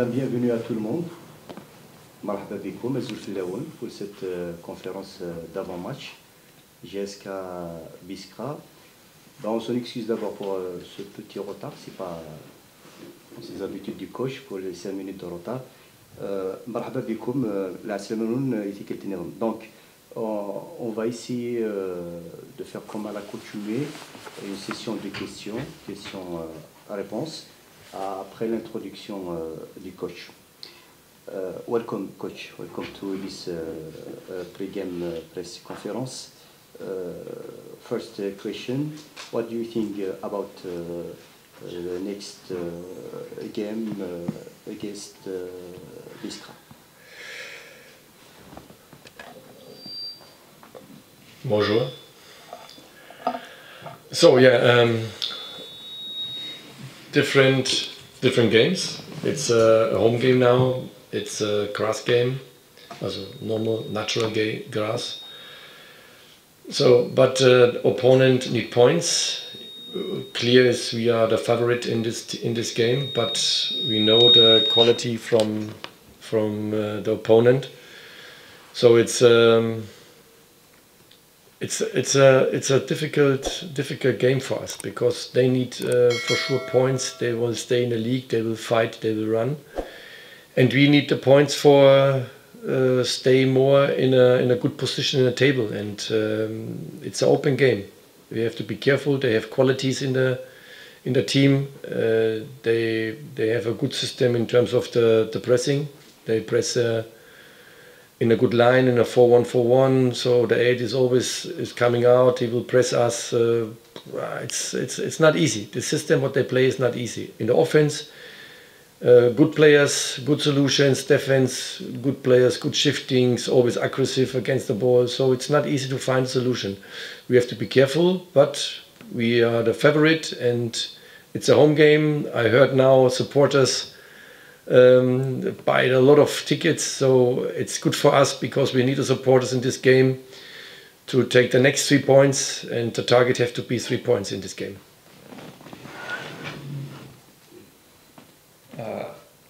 bienvenue à tout le monde. Marhaba bikoum, pour cette conférence d'avant-match. JSK Biskra. On s'en excuse d'abord pour ce petit retard, c'est pas ses habitudes du coach pour les 5 minutes de retard. Marhaba bikoum, la semaine donc on va essayer de faire comme à l'accoutumée une session de questions-réponses après l'introduction du coach. Welcome coach, welcome to this pre-game press conference. First question, what do you think about the next game against Biskra? Bonjour. So yeah, different games. It's a home game now. It's a grass game, also normal natural grass. So, but opponent need points. Clear is we are the favorite in this game, but we know the quality from the opponent. So it's a difficult game for us because they need for sure points. They will stay in the league. They will fight. They will run, and we need the points for stay more in a good position in the table. And it's an open game. We have to be careful. They have qualities in the team. They have a good system in terms of the pressing. They press in a good line in a 4-1-4-1. So the 8 is always coming out. He will press us. It's not easy. The system what they play is not easy. In the offense, good players, good solutions. Defense, good players, good shiftings. Always aggressive against the ball. So it's not easy to find a solution. We have to be careful, but we are the favorite, and it's a home game. I heard now supporters buy a lot of tickets, so it's good for us because we need the supporters in this game to take the next 3 points, and the target have to be 3 points in this game.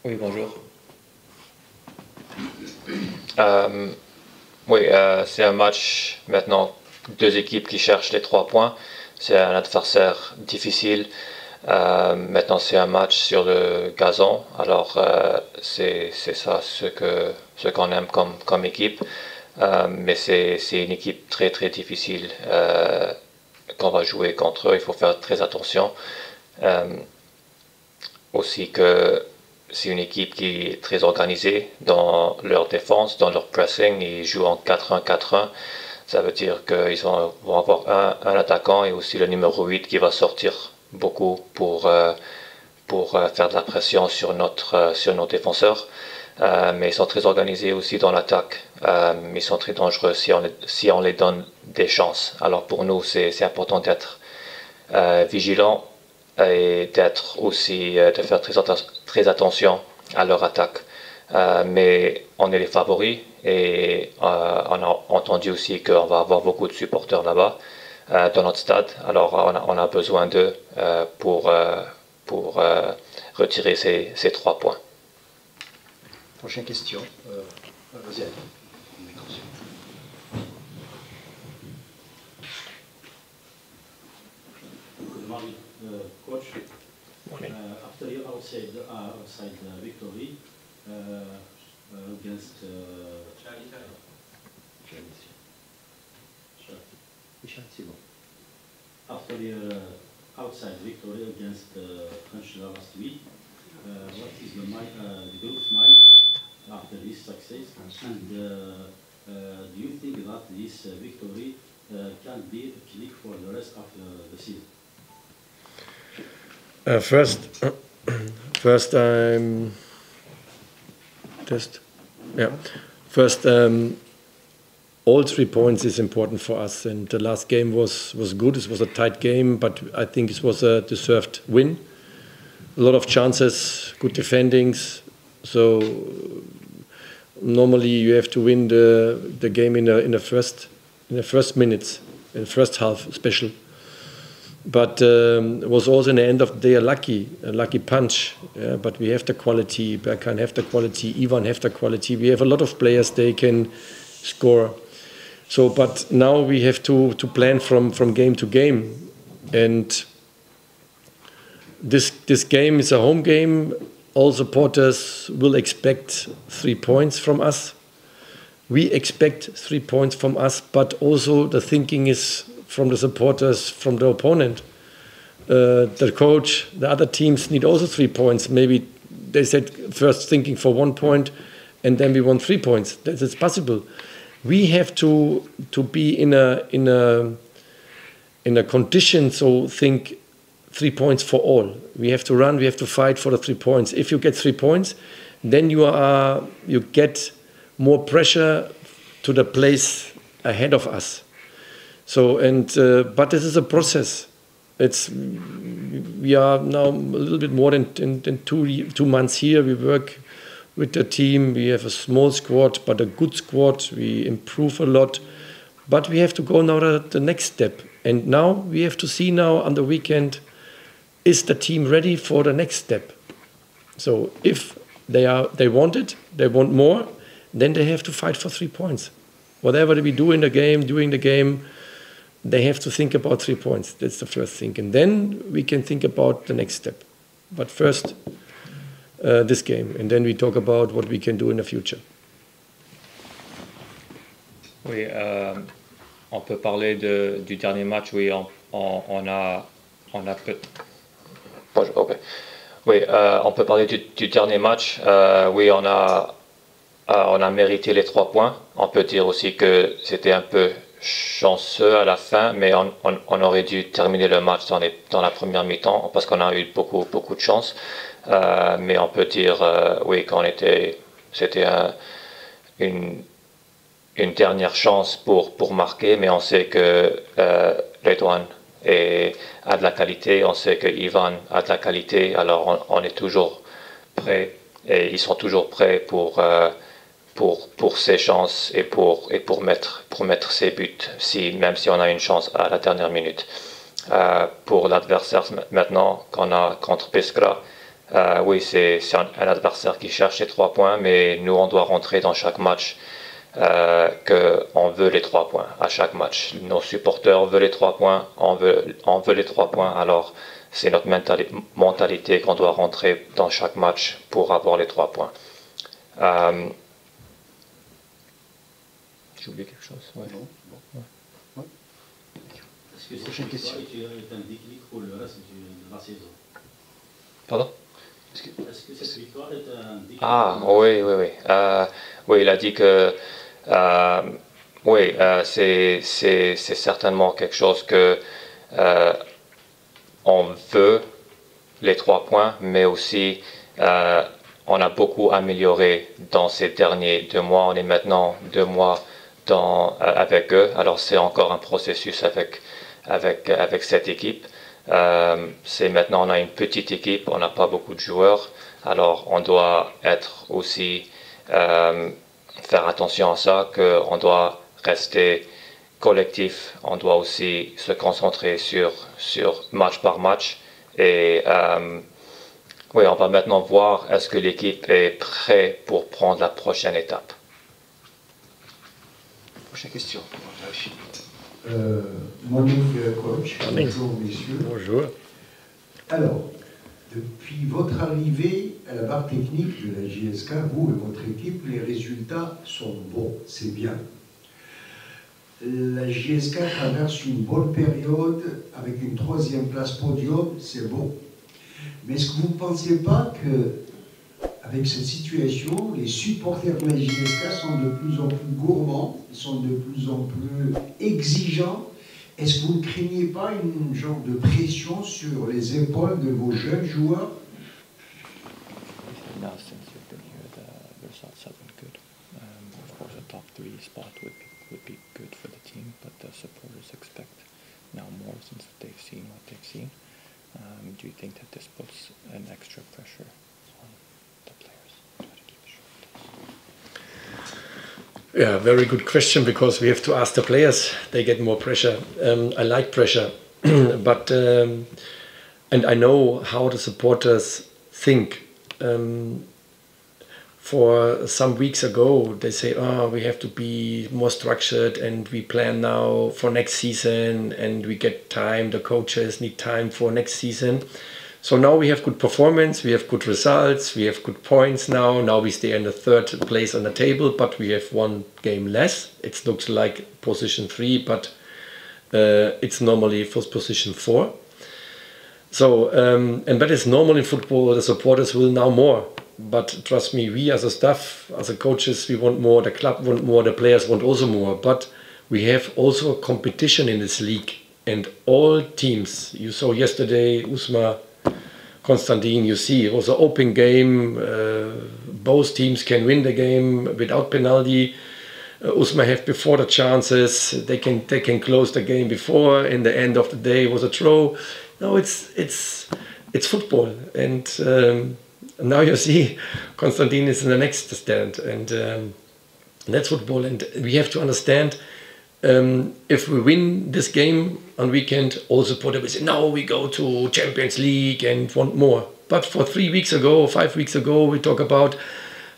Oui, bonjour. Oui, c'est un match maintenant, 2 équipes qui cherchent les 3 points. C'est un adversaire difficile. Maintenant c'est un match sur le gazon, alors c'est ça ce qu'on aime comme équipe, mais c'est une équipe très difficile qu'on va jouer contre eux. Il faut faire très attention aussi que c'est une équipe qui est très organisée dans leur défense, dans leur pressing. Ils jouent en 4-1-4-1. Ça veut dire qu'ils vont avoir un attaquant et aussi le numéro 8 qui va sortir beaucoup pour faire de la pression sur nos défenseurs. Mais ils sont très organisés aussi dans l'attaque. Ils sont très dangereux si on les donne des chances. Alors pour nous, c'est important d'être vigilant et d'être aussi de faire très attention à leur attaque. Mais on est les favoris et on a entendu aussi qu'on va avoir beaucoup de supporters là-bas dans notre stade. Alors on a besoin d'eux pour retirer ces 3 points. Prochaine question. Vas-y. Good morning, coach. After your outside victory against after your outside victory against French last week, what is the group's mind after this success, and do you think that this victory can be a click for the rest of the season? All 3 points is important for us, and the last game was good. It was a tight game, but I think it was a deserved win. A lot of chances, good defendings. So normally you have to win the game in the first minutes, in the first half, especially. But it was also in the end of the day a lucky punch. But we have the quality. Berkan have the quality. Ivan have the quality. We have a lot of players. They can score. So, but now we have to plan from game to game, and this game is a home game. All supporters will expect 3 points from us. We expect 3 points from us, but also the thinking is from the supporters, from the opponent. The coach, the other teams need also 3 points. Maybe they said first thinking for 1 point, and then we want 3 points. That's possible. We have to be in a condition, so think 3 points for all. We have to run, we have to fight for the 3 points. If you get 3 points, then you get more pressure to the place ahead of us. So, but this is a process. We are now a little bit more than 2 months here. We work with the team. We have a small squad, but a good squad. We improve a lot. But we have to go now to the next step. And now we have to see now on the weekend, is the team ready for the next step? So if they want it, they want more, then they have to fight for 3 points. Whatever we do in the game, during the game, they have to think about 3 points. That's the first thing. And then we can think about the next step. But first, this game. And then we talk about what we can do in the future. Oui, on peut parler du dernier match. Oui, on a okay. Oui, on peut parler du dernier match. Oui, on a mérité les 3 points. On peut dire aussi que c'était un peu chanceux à la fin, mais on aurait dû terminer le match dans la première mi-temps parce qu'on a eu beaucoup de chance. Mais on peut dire, oui, c'était une dernière chance pour marquer, mais on sait que Redouane a de la qualité, on sait que Ivan a de la qualité, alors on est toujours prêt et ils sont toujours prêts pour ses chances et pour mettre ses buts, même si on a une chance à la dernière minute. Pour l'adversaire maintenant qu'on a contre Biskra, oui, c'est un adversaire qui cherche les 3 points, mais nous on doit rentrer dans chaque match qu'on veut les 3 points à chaque match. Nos supporters veulent les 3 points, on veut les 3 points, alors c'est notre mentalité qu'on doit rentrer dans chaque match pour avoir les 3 points. J'ai oublié quelque chose. Ouais. Non, bon. Ouais. Est-ce que cette victoire est un déclic pour le reste de la saison? Pardon? Est-ce que cette victoire est un déclic? Ah, oui. Oui, il a dit que oui, c'est certainement quelque chose que on veut les 3 points, mais aussi on a beaucoup amélioré dans ces derniers 2 mois. On est maintenant 2 mois avec eux, alors c'est encore un processus avec cette équipe. C'est maintenant on a une petite équipe, on n'a pas beaucoup de joueurs, alors on doit être aussi faire attention à ça, qu'on doit rester collectif, on doit aussi se concentrer sur match par match et oui, on va maintenant voir est-ce que l'équipe est prête pour prendre la prochaine étape. Prochaine question. Morning coach, bonjour messieurs. Bonjour. Alors, depuis votre arrivée à la barre technique de la JSK, vous et votre équipe, les résultats sont bons, c'est bien. La JSK traverse une bonne période avec une 3e place podium, c'est bon. Mais est-ce que vous ne pensez pas que avec cette situation, les supporters de la JSK sont de plus en plus gourmands, ils sont de plus en plus exigeants? Est-ce que vous ne craignez pas une genre de pression sur les épaules de vos jeunes joueurs? Now, since you've been here, the results have been good. Of course, a top 3 spot would be good for the team, but the supporters expect now more since they've seen what they've seen. Do you think that this puts an extra pressure on the players to try to keep it short? Yeah, very good question, because we have to ask the players. They get more pressure. I like pressure. but and I know how the supporters think. For some weeks ago, they say, "Oh, we have to be more structured, and we plan now for next season, and we get time. The coaches need time for next season." So now we have good performance, we have good results, we have good points now. Now we stay in the 3rd place on the table, but we have 1 game less. It looks like position 3, but it's normally for position 4. So, and that is normal in football. The supporters will now more. But trust me, we as a staff, as a coaches, we want more, the club want more, the players want also more. But we have also a competition in this league. And all teams, you saw yesterday, Usma, Konstantin, you see, it was an open game. Both teams can win the game without penalty. Usma have before the chances. They can close the game before. In the end of the day, it was a throw. No, it's football. And now you see, Konstantin is in the next stand, and that's football. And we have to understand. If we win this game on weekend, all supporters will say, "No, we go to Champions League and want more." But for 3 weeks ago or 5 weeks ago, we talk about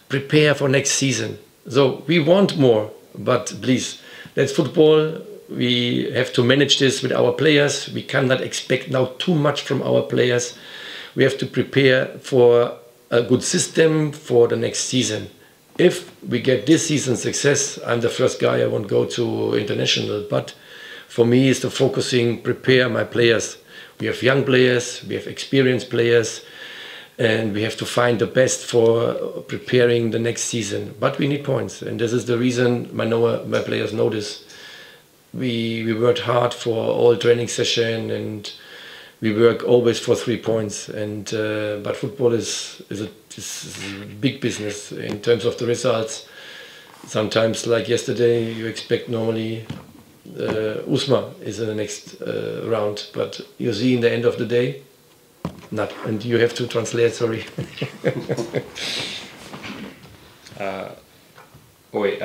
prepare for next season. So we want more, but please, that's football. We have to manage this with our players. We cannot expect now too much from our players. We have to prepare for a good system for the next season. If we get this season success, I'm the first guy, I won't go to international, but for me it's the focusing, prepare my players. We have young players, we have experienced players, and we have to find the best for preparing the next season. But we need points, and this is the reason my players know this. We worked hard for all training session, and we work always for 3 points. And but football is a big business in terms of the results. Sometimes, like yesterday, you expect normally Usma is in the next round, but you see in the end of the day, not. And you have to translate, sorry. Oui,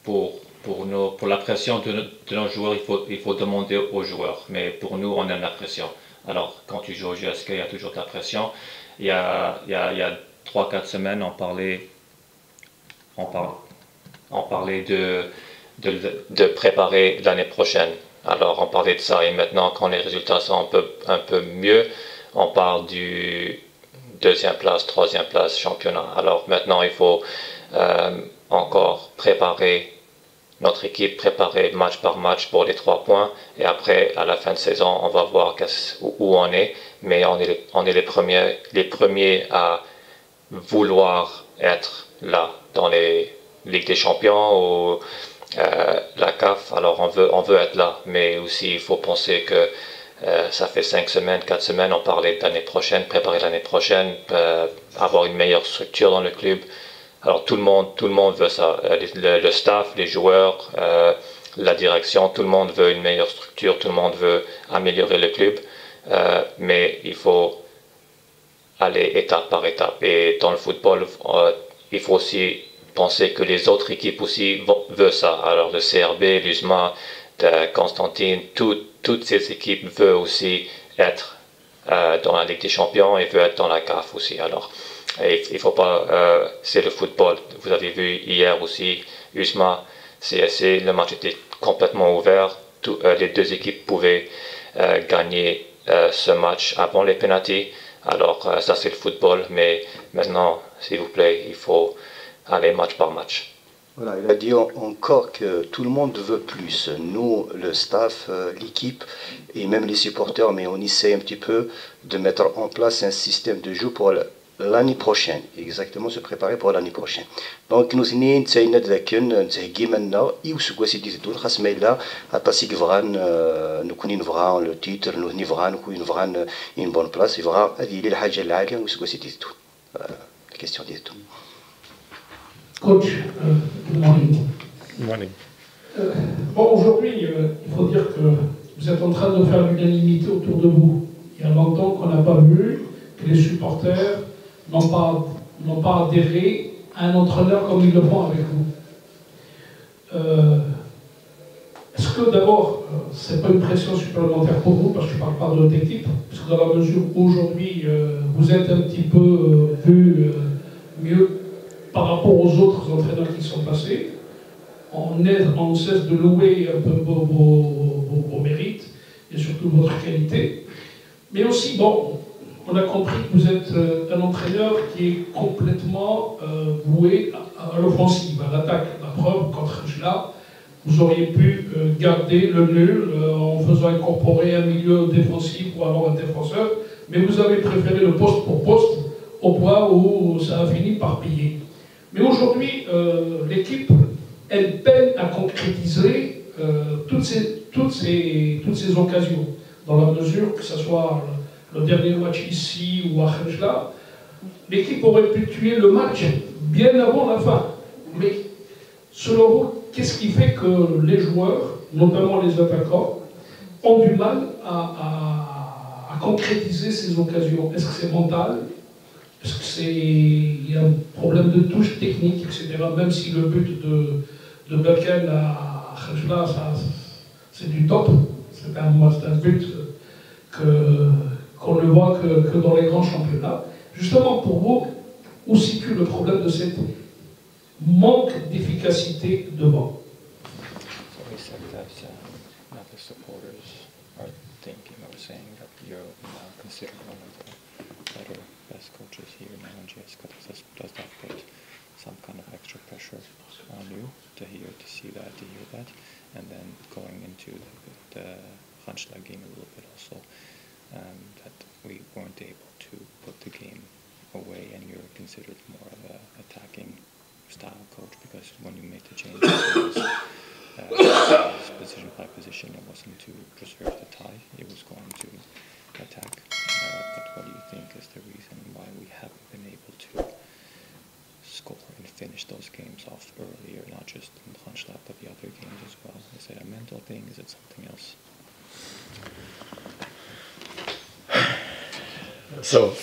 pour la pression de nos joueurs, il faut demander aux joueurs, mais pour nous, on aime la pression. Alors, quand tu joues au JSK, il y a toujours de la pression. Il y a 3-4 semaines, on parlait de préparer l'année prochaine. Alors, on parlait de ça, et maintenant, quand les résultats sont un peu mieux, on parle du 2e place, 3e place, championnat. Alors, maintenant, il faut encore préparer notre équipe, préparer match par match pour les 3 points, et après, à la fin de saison, on va voir où on est, mais on est les premiers à vouloir être là, dans les Ligues des Champions ou la CAF. Alors on veut être là, mais aussi il faut penser que ça fait 5 semaines, 4 semaines, on parlait de l'année prochaine, préparer l'année prochaine, avoir une meilleure structure dans le club. Alors tout le monde veut ça, le staff, les joueurs, la direction, tout le monde veut une meilleure structure, tout le monde veut améliorer le club, mais il faut aller étape par étape. Et dans le football, il faut aussi penser que les autres équipes aussi veulent ça. Alors le CRB, l'USMA, Constantine, toutes ces équipes veulent aussi être dans la Ligue des Champions et veulent être dans la CAF aussi. Alors il faut pas, c'est le football. Vous avez vu hier aussi, USMA, CSC, le match était complètement ouvert. Les 2 équipes pouvaient gagner ce match avant les pénaltys. Alors ça c'est le football, mais maintenant, s'il vous plaît, il faut aller match par match. Voilà, il a dit encore que tout le monde veut plus. Nous, le staff, l'équipe et même les supporters, mais on essaie un petit peu de mettre en place un système de jeu pour l'année prochaine, exactement se préparer pour l'année prochaine. Donc nous sommes تساينا ذاكن نتهجي منا يوسكوا سيدي دول خاص ما إلا أطاسي كفغان نكون نفغان لو تيتر نفغان نكون نفغان une bonne place يفغان هذه اللي الحاجة العالية وسكوا سيدي دول question ديالتو. Coach, good morning. Good morning. Bon, aujourd'hui, il faut dire que vous êtes en train de faire l'unanimité autour de vous. Il y a longtemps qu'on n'a pas vu que les supporters n'ont pas adhéré à un entraîneur comme ils le font avec vous. Est-ce est-ce que d'abord, c'est pas une pression supplémentaire pour vous, parce que je ne parle pas de votre équipe, parce que dans la mesure où aujourd'hui, vous êtes un petit peu vu mieux par rapport aux autres entraîneurs qui sont passés, on cesse de louer un peu vos mérites et surtout votre qualité. Mais aussi, bon, on a compris que vous êtes un entraîneur qui est complètement voué à l'offensive, à l'attaque. La preuve, contre Angela, vous auriez pu garder le nul en faisant incorporer un milieu défensif ou alors un défenseur, mais vous avez préféré le poste pour poste au point où ça a fini par payer. Mais aujourd'hui, l'équipe, elle peine à concrétiser toutes ces occasions, dans la mesure que ce soit le dernier match ici ou à Khajla, l'équipe aurait pu tuer le match bien avant la fin. Mais selon vous, qu'est-ce qui fait que les joueurs, notamment les attaquants, ont du mal à concrétiser ces occasions? Est-ce que c'est mental? Est-ce que il y a un problème de touche technique, etc. Même si le but de Berken à Khajla, c'est du top, c'est un but qu'on ne voit que dans les grands championnats. Justement, pour vous, où situe le problème de cette manque d'efficacité devant? So he said that not the supporters are thinking or saying that you're now considered one of the better, best coaches here now in JSK. Does that put some kind of extra pressure on you to see that, to hear that? And then going into the Hanschlag game a little bit also, that we weren't able to put the game away and you're considered more of an attacking style coach, because when you made the change, it was position by position. It wasn't to preserve the tie, it was going to attack. But what do you think is the reason why we haven't been able to score and finish those games off earlier, not just in Hanschlag, but the other games as well? Is it a mental thing? Is it something else? So,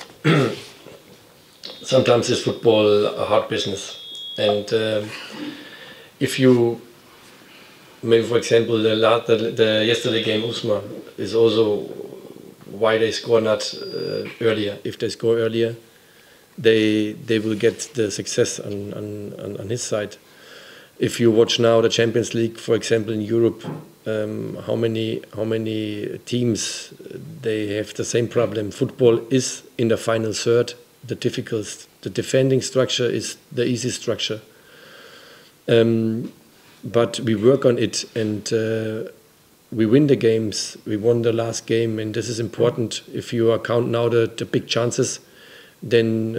sometimes is football a hard business, and if you, maybe for example, the yesterday game Usma is also why they score not earlier. If they score earlier, they will get the success on his side. If you watch now the Champions League, for example, in Europe, how many teams they have the same problem. Football is in the final third the difficult. The defending structure is the easy structure, but we work on it and we win the games. We won the last game, and this is important. If you count now the big chances, then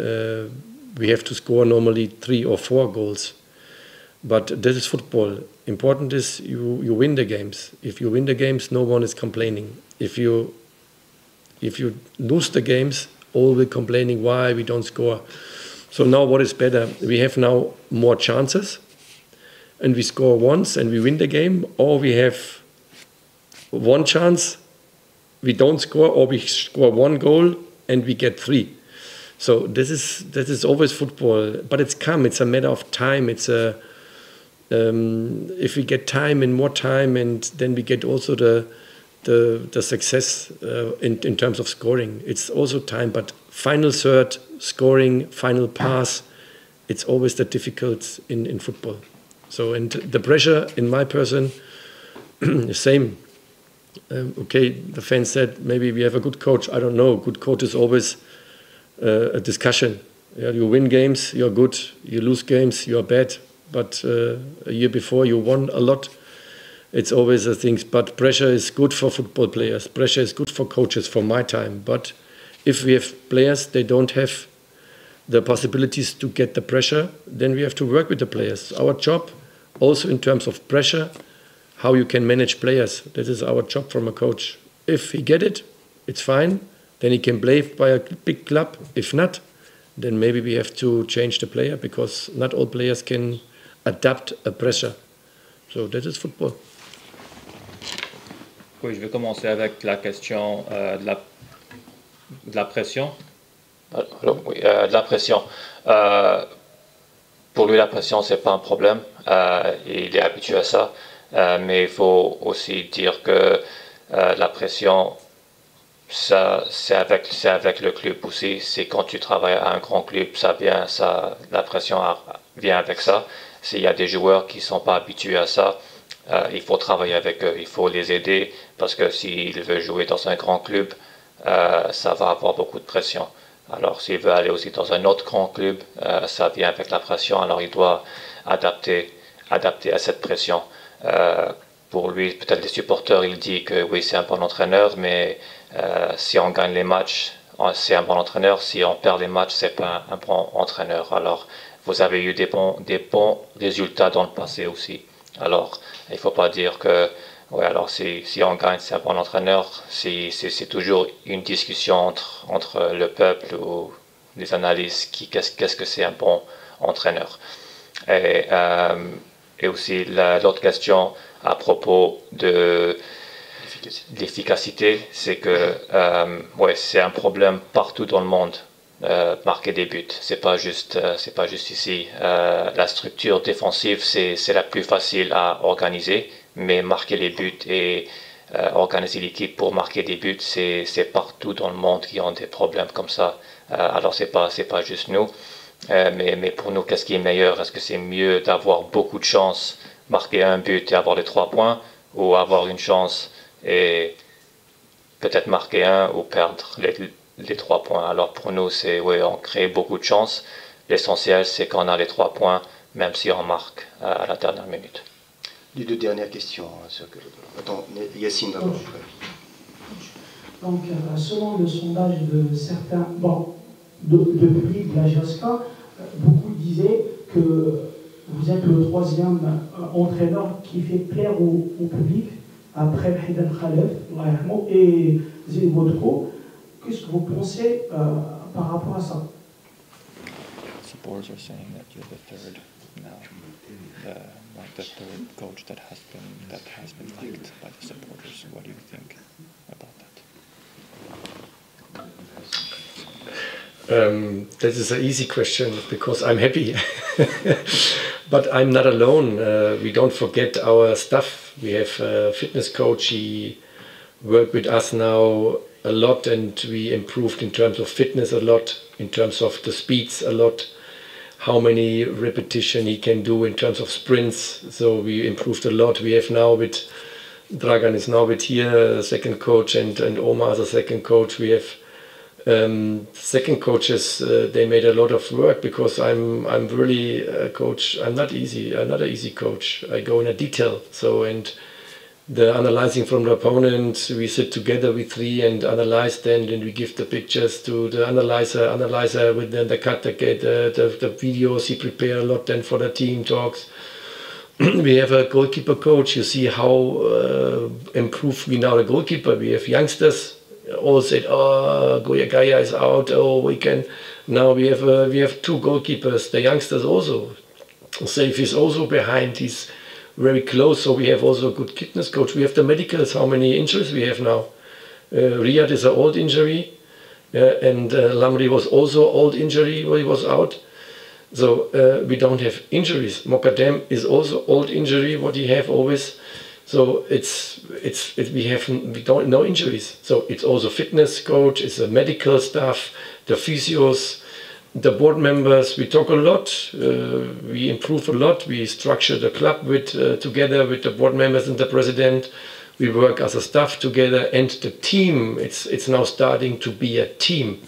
we have to score normally 3 or 4 goals. But this is football. Important is you win the games. If you win the games, no one is complaining. If you lose the games, all will complaining why we don't score. So now what is better? We have now more chances, and we score once and we win the game, or we have one chance, we don't score, or we score 1 goal and we get 3. So this is always football, but it's a matter of time. It's a if we get time and more time, and then we get also the success in terms of scoring. It's also time, but final third, scoring, final pass, it's always the difficult in football. So, and the pressure in my person, the same. Okay, the fans said maybe we have a good coach. I don't know. Good coach is always a discussion. Yeah, you win games, you're good. You lose games, you're bad. But a year before you won a lot. It's always a thing. But pressure is good for football players. Pressure is good for coaches, for my time. But if we have players, they don't have the possibilities to get the pressure, then we have to work with the players. Our job, also in terms of pressure, how you can manage players. That is our job from a coach. If he get it, it's fine. Then he can play by a big club. If not, then maybe we have to change the player, because not all players can adapt a pressure. So that is football. Oui, je vais commencer avec la question de la pression. Alors, oui, de la pression. Pour lui, la pression, c'est pas un problème. Il est habitué à ça. mais il faut aussi dire que la pression, c'est avec le club aussi. C'est quand tu travailles à un grand club, la pression vient avec ça. S'il y a des joueurs qui ne sont pas habitués à ça, il faut travailler avec eux, il faut les aider, parce que s'il veut jouer dans un grand club, ça va avoir beaucoup de pression. Alors s'il veut aller aussi dans un autre grand club, ça vient avec la pression, alors il doit adapter à cette pression. Pour lui, peut-être les supporters, il dit que oui, c'est un bon entraîneur, mais si on gagne les matchs, c'est un bon entraîneur. Si on perd les matchs, c'est pas un bon entraîneur. Alors, vous avez eu des bons résultats dans le passé aussi. Alors, il ne faut pas dire que, ouais, alors si on gagne, c'est un bon entraîneur. C'est toujours une discussion entre le peuple ou les analystes qu'est-ce que c'est un bon entraîneur. Et aussi l'autre question à propos de l'efficacité, c'est que ouais, c'est un problème partout dans le monde. Marquer des buts, c'est pas juste ici. La structure défensive, c'est la plus facile à organiser, mais marquer les buts et organiser l'équipe pour marquer des buts, c'est partout dans le monde qui ont des problèmes comme ça. Alors c'est pas juste nous, mais pour nous, qu'est-ce qui est meilleur? Est-ce que c'est mieux d'avoir beaucoup de chance, marquer un but et avoir les 3 points, ou avoir une chance et peut-être marquer un ou perdre les 3 points? Alors pour nous, c'est ouais, on crée beaucoup de chance. L'essentiel, c'est qu'on a les 3 points, même si on marque à la dernière minute. Les 2 dernières questions. Attends, Yacine d'abord. Donc, selon le sondage de certains, de public de la JSK, beaucoup disaient que vous êtes le 3e entraîneur qui fait plaire au public, après Hidan Khalef et Zizi. Qu'est-ce que vous pensez par rapport à ça? Supporters are saying that you're the third now, the third coach that has been liked by the supporters. What do you think about that? That is an easy question because I'm happy, but I'm not alone. We don't forget our staff. We have a fitness coach. He worked with us now a lot, and we improved in terms of fitness a lot, in terms of the speeds a lot, how many repetition he can do in terms of sprints. So we improved a lot. We have now with Dragan is now with here, second coach, and Omar as a second coach. We have second coaches. They made a lot of work because I'm really a coach. I'm not an easy coach. I go in a detail. So and the analyzing from the opponent, we sit together with 3 and analyze then, and we give the pictures to the analyzer with then the cut, the videos. He prepare a lot then for the team talks. We have a goalkeeper coach. You see how improved we now the goalkeeper. We have youngsters. All said, oh, Goya Gaya is out. Oh, we can. Now we have 2 goalkeepers. The youngsters also. Safe is also behind. He's very close. So we have also a good fitness coach. We have the medicals. How many injuries we have now? Riyad is an old injury, and Lamri was also old injury where he was out. So we don't have injuries. Mokadem is also old injury. What he have always. So we don't no injuries. So it's also fitness coach, it's a medical staff, the physios, the board members. We talk a lot. We improve a lot. We structure the club together with the board members and the president. We work as a staff together, and the team. It's now starting to be a team.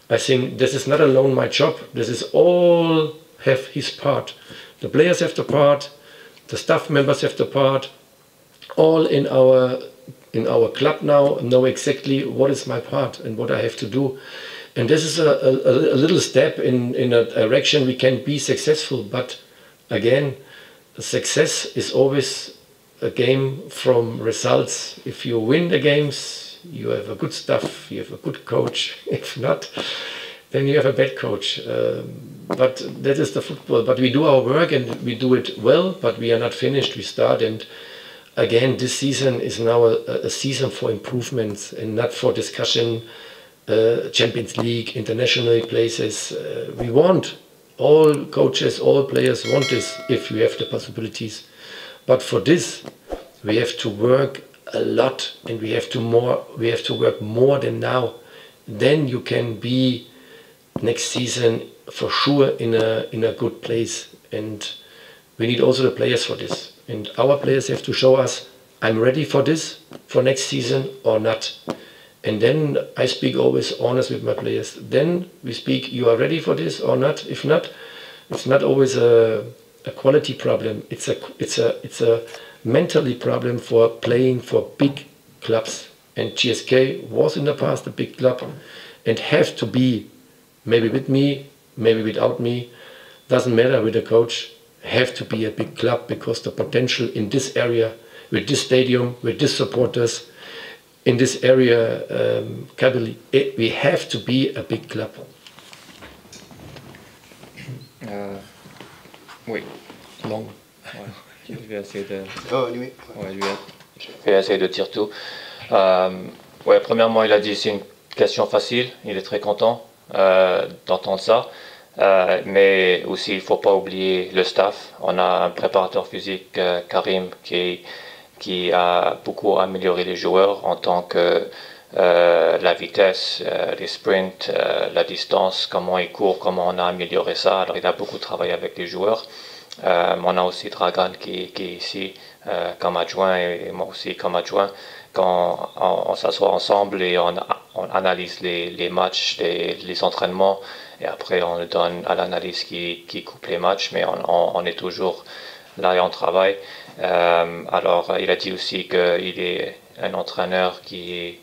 I think this is not alone my job. This is all have his part. The players have the part. The staff members have the part. All in our club now know exactly what is my part and what I have to do, and this is a little step in a direction we can be successful. But again, success is always a game from results. If you win the games, you have a good staff, you have a good coach. If not, then you have a bad coach. But that is the football. But we do our work and we do it well. But we are not finished. We start and. Again, this season is now a season for improvements and not for discussion. Champions League, international places. We want all coaches, all players want this if we have the possibilities. But for this, we have to work a lot, and we have to work more than now. Then you can be next season for sure in a good place. And we need also the players for this. And our players have to show us, I'm ready for this, for next season or not. And then I speak always honest with my players. Then we speak, you are ready for this or not? If not, it's not always a quality problem. It's a mentally problem for playing for big clubs. And JSK was in the past a big club and have to be, maybe with me, maybe without me, doesn't matter with the coach, have to be a big club because the potential in this area, with this stadium, with these supporters, in this area, Kabylie, we have to be a big club. Oui. Long. Ouais. Je vais essayer de... Oh, oui. Ouais, Je vais essayer de dire tout. Ouais, premièrement, il a dit c'est une question facile. Il est très content d'entendre ça. Mais aussi, il ne faut pas oublier le staff. On a un préparateur physique, Karim, qui a beaucoup amélioré les joueurs en tant que la vitesse, les sprints, la distance, comment ils courent, comment on a amélioré ça. Alors il a beaucoup travaillé avec les joueurs. On a aussi Dragan qui est ici comme adjoint et moi aussi comme adjoint. Quand on s'assoit ensemble et on analyse les matchs, les entraînements et après on le donne à l'analyse qui coupe les matchs, mais on est toujours là et on travaille. Alors il a dit aussi qu'il est un entraîneur qui est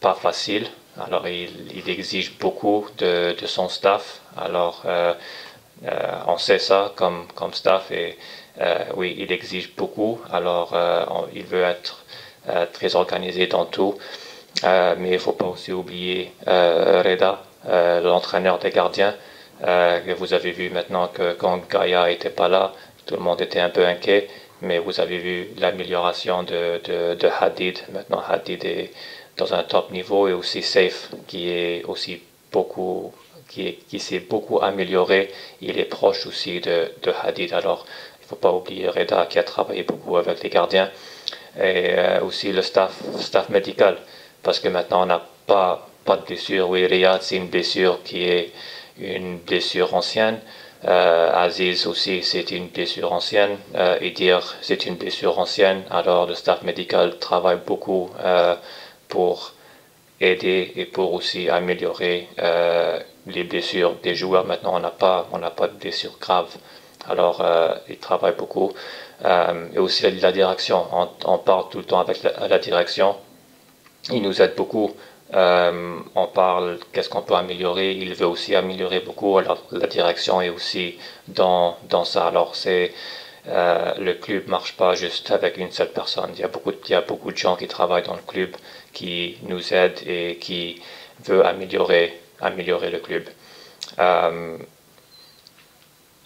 pas facile, alors il exige beaucoup de son staff, alors on sait ça comme staff et oui, il exige beaucoup, alors il veut être très organisé dans tout, mais il ne faut pas aussi oublier Reda, l'entraîneur des gardiens, que vous avez vu maintenant que quand Gaïa n'était pas là, tout le monde était un peu inquiet, mais vous avez vu l'amélioration de Hadid. Maintenant Hadid est dans un top niveau et aussi Safe qui est aussi beaucoup, qui s'est beaucoup amélioré. Il est proche aussi de Hadid. Alors il ne faut pas oublier Reda qui a travaillé beaucoup avec les gardiens et aussi le staff médical parce que maintenant on n'a pas de blessure. Oui, Riyad c'est une blessure qui est une blessure ancienne. Aziz aussi c'est une blessure ancienne, Edir c'est une blessure ancienne, alors le staff médical travaille beaucoup pour aider et pour aussi améliorer les blessures des joueurs. Maintenant on n'a pas de blessures graves, alors ils travaillent beaucoup et aussi la direction, on parle tout le temps avec la direction, ils nous aident beaucoup. On parle qu'est-ce qu'on peut améliorer, il veut aussi améliorer beaucoup, alors la direction est aussi dans ça. Alors c'est le club marche pas juste avec une seule personne, il y a beaucoup de gens qui travaillent dans le club qui nous aident et qui veulent améliorer le club.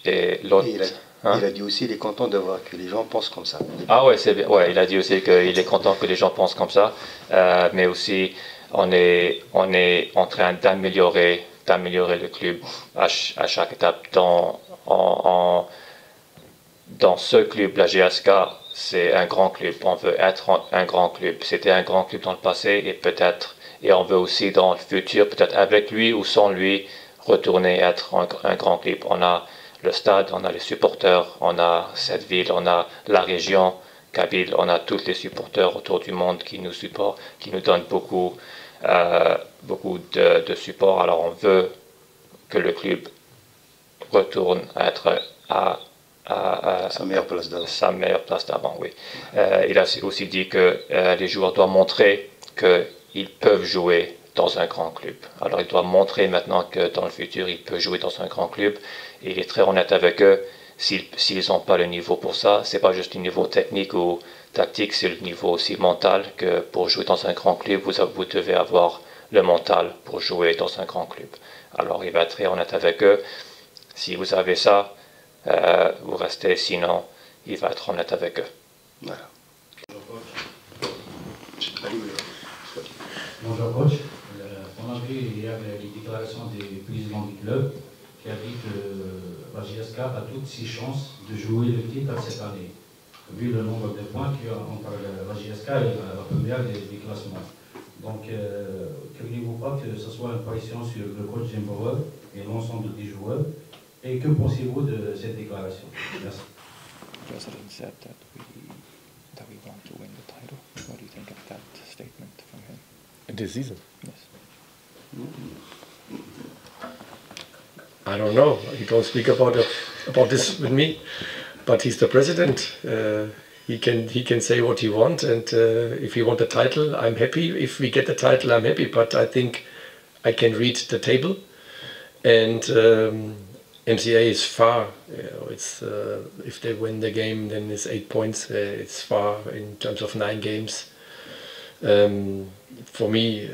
Et l'autre, il a dit aussi qu'il est content de voir que les gens pensent comme ça. Ah ouais, c'est bien. Ouais, il a dit aussi qu'il est content que les gens pensent comme ça, mais aussi on est en train d'améliorer le club à chaque étape. Dans ce club, la JSK, c'est un grand club. On veut être un grand club. C'était un grand club dans le passé et on veut aussi dans le futur, peut-être avec lui ou sans lui, retourner être un grand club. On a le stade, on a les supporters, on a cette ville, on a la région Kabylie, on a tous les supporters autour du monde qui nous supportent, qui nous donnent beaucoup de support. Alors on veut que le club retourne à être à sa meilleure place d'avant. Sa meilleure place d'avant, oui. Il a aussi dit que les joueurs doivent montrer qu'ils peuvent jouer dans un grand club. Alors il doit montrer maintenant que dans le futur il peut jouer dans un grand club. Et il est très honnête avec eux. S'ils n'ont pas le niveau pour ça, c'est pas juste le niveau technique ou tactique, c'est le niveau aussi mental, que pour jouer dans un grand club, vous devez avoir le mental pour jouer dans un grand club. Alors il va être très honnête avec eux. Si vous avez ça, vous restez, sinon il va être honnête avec eux. Voilà. Bonjour coach. On a vu hier les déclarations des présidents du club qui a dit que la JSK a toutes ses chances de jouer le titre cette année. vu le nombre de points qu'il y a entre la JSK et la première des classements. Donc, craignez-vous pas que ce soit une pression sur le coach Jimbower et l'ensemble des joueurs? Et que pensez-vous de cette déclaration? Merci. The president said that we want to win the title. What do you think of that statement from him? This season? Yes. I don't know. He don't speak about this with me, but he's the president. He can say what he wants, and if he want the title, I'm happy. If we get the title, I'm happy. But I think I can read the table, and MCA is far. You know, it's if they win the game, then it's 8 points. It's far in terms of 9 games. For me,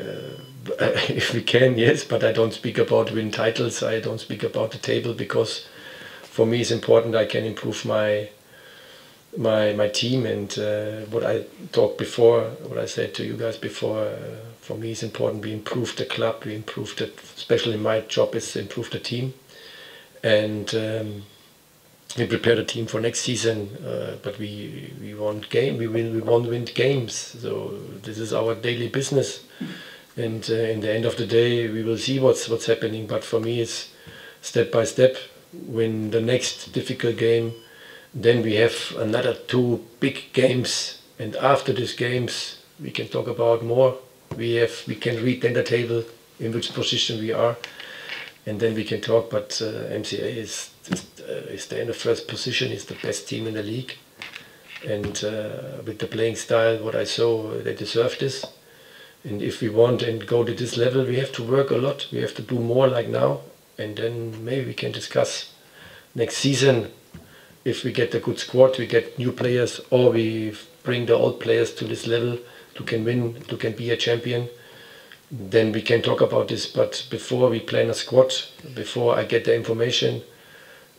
if we can, yes, but I don't speak about win titles. I don't speak about the table, because for me it's important I can improve my team, and what I talked before, what I said to you guys before, for me it's important we improve the club, we improve the, especially my job is to improve the team, and we prepare the team for next season, but we want want to win games, so this is our daily business, and in the end of the day we will see what's happening, but for me it's step by step. Win the next difficult game, then we have another 2 big games, and after these games we can talk about more. We can read then the table in which position we are, and then we can talk. But MCA is there in the first position, is the best team in the league, and with the playing style what I saw, they deserve this. And if we want and go to this level, we have to work a lot, we have to do more like now, and then maybe we can discuss next season. If we get a good squad, we get new players, or we bring the old players to this level to can win, to can be a champion, then we can talk about this. But before we plan a squad, before I get the information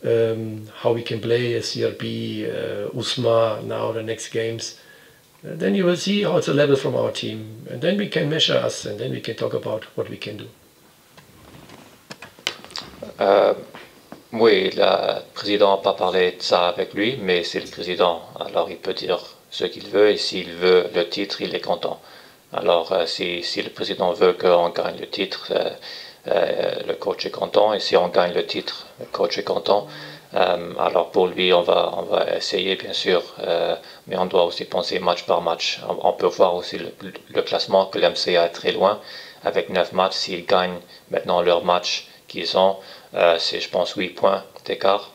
how we can play a CRB, USMA, now the next games, then you will see how it's a level from our team, and then we can measure us, and then we can talk about what we can do. Oui, le président n'a pas parlé de ça avec lui, mais c'est le président, alors il peut dire ce qu'il veut, et s'il veut le titre, il est content. Alors si le président veut qu'on gagne le titre, le coach est content, et si on gagne le titre, le coach est content. Alors pour lui, on va essayer bien sûr, mais on doit aussi penser match par match. On peut voir aussi le classement, que l'MCA est très loin, avec 9 matchs. S'ils gagnent maintenant leur match qu'ils ont, c'est je pense 8 points d'écart.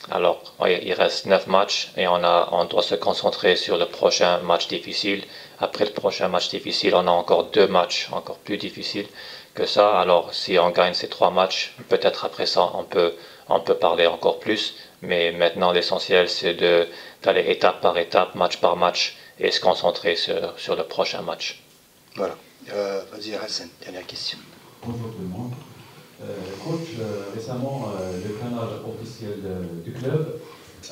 Alors il reste 9 matchs, et on doit se concentrer sur le prochain match difficile. Après le prochain match difficile, on a encore 2 matchs encore plus difficiles que ça. Alors si on gagne ces 3 matchs, peut-être après ça on peut parler encore plus, mais maintenant l'essentiel c'est d'aller étape par étape, match par match, et se concentrer sur le prochain match. Voilà. Vas-y Hassan, dernière question. Bonjour tout le monde. Coach, récemment, le canal officiel du club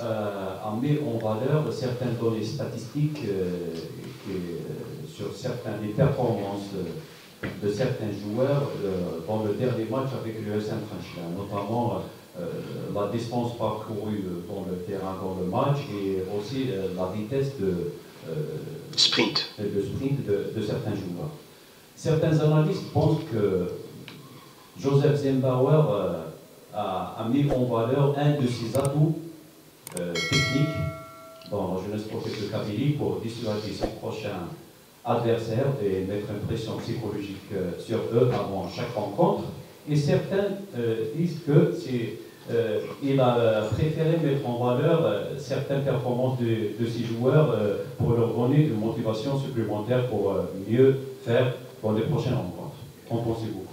a mis en valeur certaines données statistiques sur certaines performances de certains joueurs dans le dernier match avec le SM Franchia, notamment la distance parcourue dans le terrain dans le match, et aussi la vitesse de sprint de certains joueurs. Certains analystes pensent que Joseph Zimbauer a mis en valeur un de ses atouts techniques dans la jeunesse sportive de Kabylie pour dissuader ses prochains adversaires et mettre une pression psychologique sur eux avant chaque rencontre. Et certains disent que il a préféré mettre en valeur certaines performances de ses joueurs pour leur donner une motivation supplémentaire pour mieux faire pour les prochaines rencontres. Qu'en pensez-vous?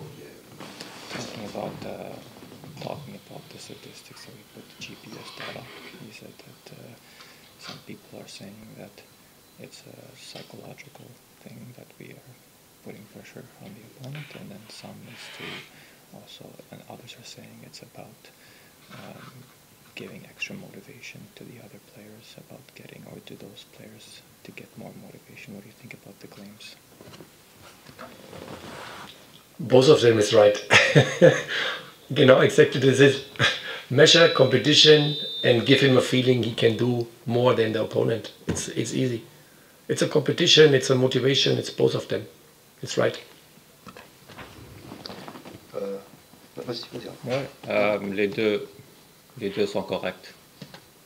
Talking about the statistics that we put the GPS data, he said that some people are saying that it's a psychological thing, that we are putting pressure on the opponent, and then some is to also, and others are saying it's about giving extra motivation to the other players, about getting, or to those players to get more motivation. What do you think about the claims? Both of them is right. Genau, exactly this is measure competition and give him a feeling he can do more than the opponent. It's easy. It's a competition, it's a motivation, it's both of them. It's right. Ouais, les deux sont corrects.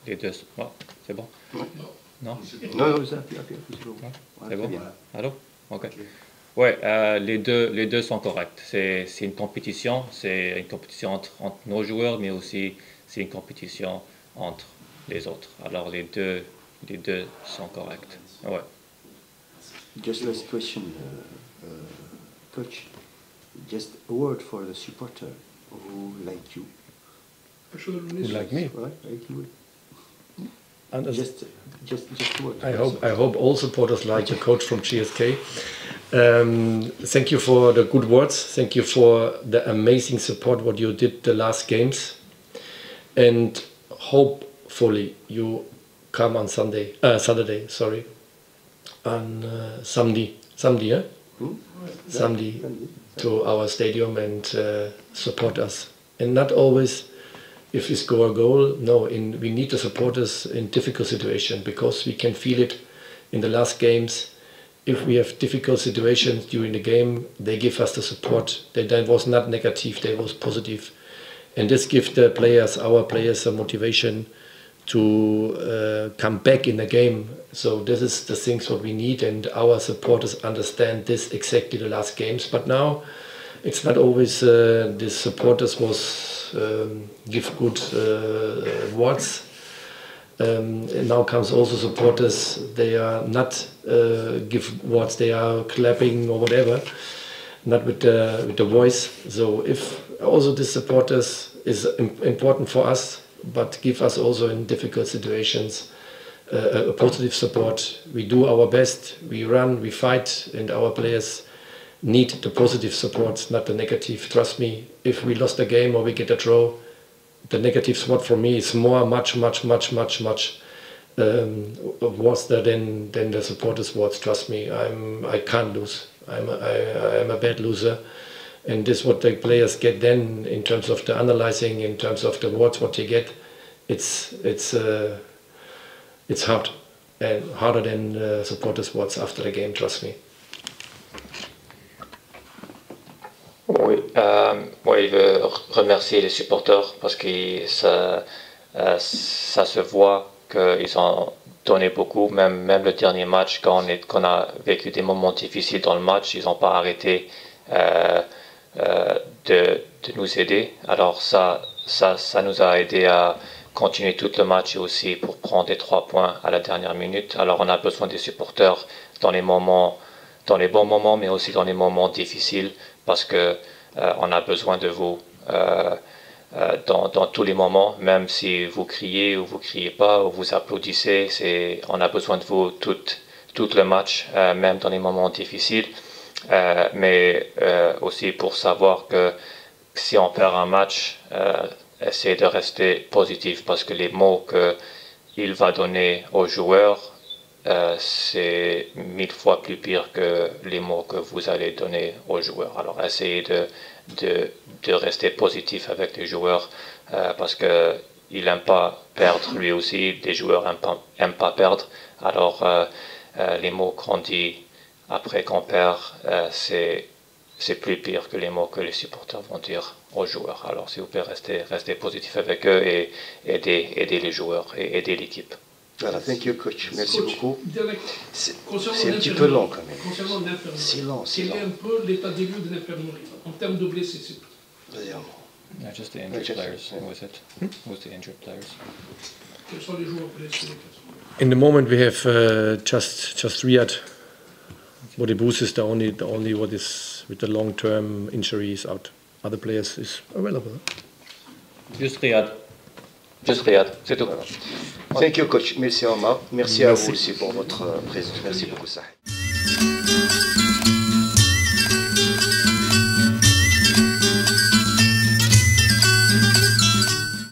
Les deux, oh, c'est bon? Non? Non, C'est bon? Allô? Ok. Ouais, les deux sont corrects. C'est une compétition entre nos joueurs, mais aussi c'est une compétition entre les autres. Alors les deux sont corrects. Ouais. Just last question, coach. Just a word for the supporter who like you. Who like me? Right, like you. And Just a word. I hope all supporters like your coach from JSK. Thank you for the good words. Thank you for the amazing support what you did the last games, and hopefully you come on Saturday. Sorry, on Sunday, eh? Sunday to our stadium and support us. And not always if we score a goal. No, we need to support us in difficult situations, because we can feel it in the last games. If we have difficult situations during the game, they give us the support. That was not negative, that was positive. And this gives the players, our players, a motivation to come back in the game. So this is the things what we need, and our supporters understand this exactly the last games. But now it's not always the supporters was give good words. Now comes also supporters, they are not give words, they are clapping or whatever, not with the voice. So if also the supporters is important for us, but give us also in difficult situations a positive support. We do our best, we run, we fight, and our players need the positive support, not the negative. Trust me, if we lost a game or we get a draw, the negative support for me is much worse than the supporters' words. Trust me, I can't lose. I'm a bad loser, and this what the players get then in terms of the analyzing, in terms of the words what they get. It's hard, and harder than supporters' words after the game. Trust me. Oui, il veut remercier les supporters parce que ça se voit qu'ils ont donné beaucoup, même le dernier match, quand on a vécu des moments difficiles dans le match, ils n'ont pas arrêté de nous aider. Alors ça nous a aidé à continuer tout le match et aussi pour prendre les 3 points à la dernière minute. Alors on a besoin des supporters dans les bons moments, mais aussi dans les moments difficiles, parce que on a besoin de vous dans tous les moments, même si vous criez ou vous criez pas ou vous applaudissez. On a besoin de vous tout le match, même dans les moments difficiles, mais aussi pour savoir que si on perd un match, essayez de rester positif, parce que les mots qu'il va donner aux joueurs, c'est 1000 fois plus pire que les mots que vous allez donner aux joueurs. Alors essayez de rester positif avec les joueurs, parce qu'il n'aime pas perdre lui aussi, les joueurs n'aiment pas perdre. Alors les mots qu'on dit après qu'on perd, c'est plus pire que les mots que les supporters vont dire aux joueurs. Alors s'il vous plaît, restez positif avec eux et aidez les joueurs et aidez l'équipe. Voilà, thank you, coach. Merci beaucoup. C'est un petit l'infirmerie, peu long quand même. Concernant l'infirmerie, C'est long. quel est un peu l'état des lieux de l'infirmerie en termes de blessés? Just the injured players. Was it? Was the injured players? Quels sont les joueurs blessés? In the moment we have just Riyad. Bodibus is the only what is with the long-term injuries out. Other players is available. Juste Riyad, c'est tout. Thank you, coach. Merci Omar. Merci à vous aussi pour votre présence. Merci beaucoup, Sahel.